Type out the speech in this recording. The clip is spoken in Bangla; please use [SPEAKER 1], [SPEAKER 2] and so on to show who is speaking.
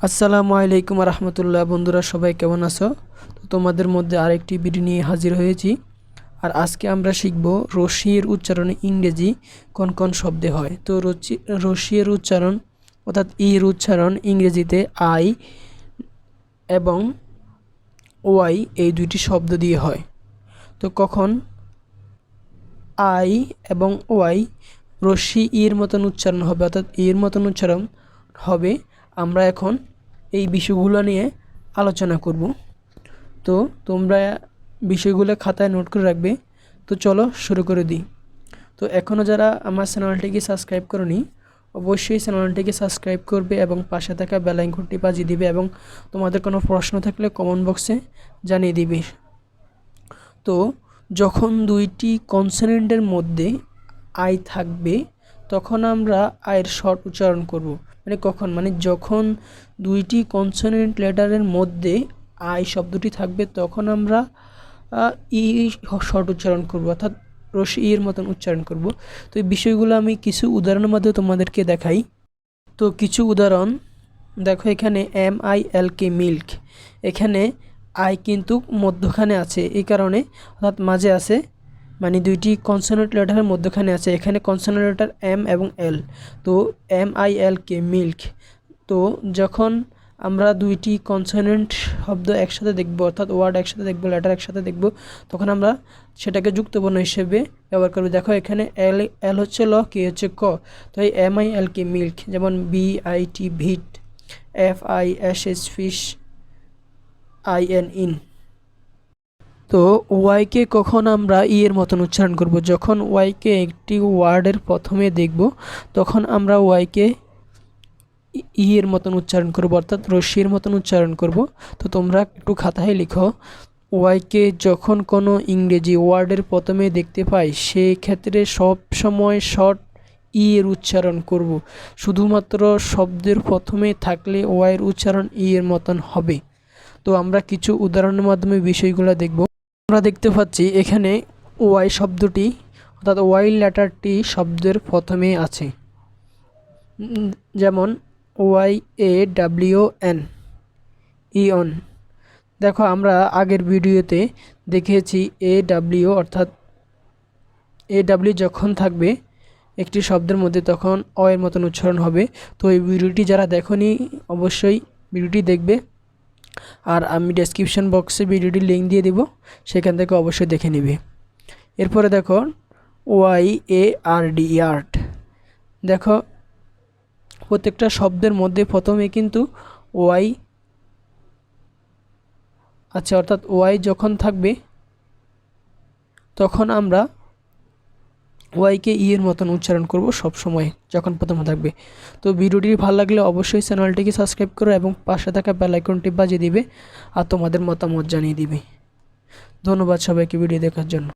[SPEAKER 1] আসসালামু আলাইকুম রহমতুল্লাহ। বন্ধুরা সবাই কেমন আছো? তো তোমাদের মধ্যে আরেকটি ভিডিও নিয়ে হাজির হয়েছি। আর আজকে আমরা শিখব রশির উচ্চারণে ইংরেজি কোন কোন শব্দে হয়। তো রশির উচ্চারণ অর্থাৎ ইর উচ্চারণ ইংরেজিতে আই এবং ওয়াই এই দুইটি শব্দ দিয়ে হয়। তো কখন আই এবং ওয়াই রশি ইর মতন উচ্চারণ হবে অর্থাৎ ইর মতন উচ্চারণ হবে, আমরা এখন এই বিষয়গুলো নিয়ে আলোচনা করব। তো তোমরা বিষয়গুলো খাতায় নোট করে রাখবে। তো চলো শুরু করে দিই। তো এখনও যারা আমার চ্যানেলটিকে সাবস্ক্রাইব করনি অবশ্যই চ্যানেলটিকে সাবস্ক্রাইব করবে এবং পাশে থাকা বেল আইকনটি বাজিয়ে দিবে এবং তোমাদের কোনো প্রশ্ন থাকলে কমেন্ট বক্সে জানিয়ে দিবে। তো যখন দুইটি কনসোনেন্টের মধ্যে আই থাকবে তখন আমরা আয়ের শর্ট উচ্চারণ করব। মানে যখন দুইটি কনসোনেন্ট লেটারের মধ্যে আই শব্দটি থাকবে তখন আমরা ই শর্ট উচ্চারণ করব অর্থাৎ রশি এর মতন উচ্চারণ করব। তো এই বিষয়গুলো আমি কিছু উদাহরণের মাধ্যমে তোমাদেরকে দেখাই। তো কিছু উদাহরণ দেখো, এখানে MILK মিল্ক, এখানে আই কিন্তু মধ্যখানে আছে, এই কারণে অর্থাৎ মাঝে আছে, মানে দুইটি কনসোনেন্ট লেটারের মধ্যখানে আছে। এখানে কনসোনেন্ট লেটার এম এবং এল। তো MILK মিল্ক। তো যখন আমরা দুইটি কনসোনেন্ট শব্দ একসাথে দেখব অর্থাৎ ওয়ার্ড একসাথে দেখব, লেটার একসাথে দেখব, তখন আমরা সেটাকে যুক্তবর্ণ হিসেবে ব্যবহার করব। দেখো এখানে এল হচ্ছে ল, কে হচ্ছে ক। তো এই MILK মিল্ক, যেমন BIT ভিট, FISH fish, IN in. তো ওয়াইকে কখন আমরা ই এর মতন উচ্চারণ করব? যখন ওয়াইকে একটি ওয়ার্ডের প্রথমে দেখব তখন আমরা ওয়াইকে ই এর মতন উচ্চারণ করব অর্থাৎ রশ্মির মতন উচ্চারণ করব। তো তোমরা একটু খাতায় লিখো, ওয়াইকে যখন কোনো ইংরেজি ওয়ার্ডের প্রথমে দেখতে পাই সেই ক্ষেত্রে সব সময় শর্ট ই এর উচ্চারণ করব। শুধুমাত্র শব্দের প্রথমে থাকলে ওয়াইয়ের উচ্চারণ ই এর মতন হবে। তো আমরা কিছু উদাহরণের মাধ্যমে বিষয়গুলো দেখব। আমরা দেখতে পাচ্ছি এখানে ওয়াই শব্দটি অর্থাৎ ওয়াই লেটারটি শব্দের প্রথমে আছে, যেমন YAWN ইয়ন। দেখো আমরা আগের ভিডিওতে দেখিয়েছি AW অর্থাৎ AW যখন থাকবে একটি শব্দের মধ্যে তখন অ এর মতন উচ্চারণ হবে। তো এই ভিডিওটি যারা দেখোনি অবশ্যই ভিডিওটি দেখবে, আর আমি ডেসক্রিপশন বক্সে ভিডিওটির লিঙ্ক দিয়ে দেব, সেখান থেকে অবশ্যই দেখে নেবে। এরপরে দেখো YARD ইয়ার্ড। দেখো প্রত্যেকটা শব্দের মধ্যে প্রথমে কিন্তু ওয়াই আচ্ছা, অর্থাৎ ওয়াই যখন থাকবে তখন আমরা ওয়াইকে ই এর মতন উচ্চারণ করব সব সময় যখন প্রথমে থাকবে। তো ভিডিওটি ভালো লাগলে অবশ্যই চ্যানেলটিকে সাবস্ক্রাইব করো এবং পাশে থাকা বেল আইকনটি বাজিয়ে দিবে আর তোমাদের মতামত জানিয়ে দিবে। ধন্যবাদ সবাইকে ভিডিও দেখার জন্য।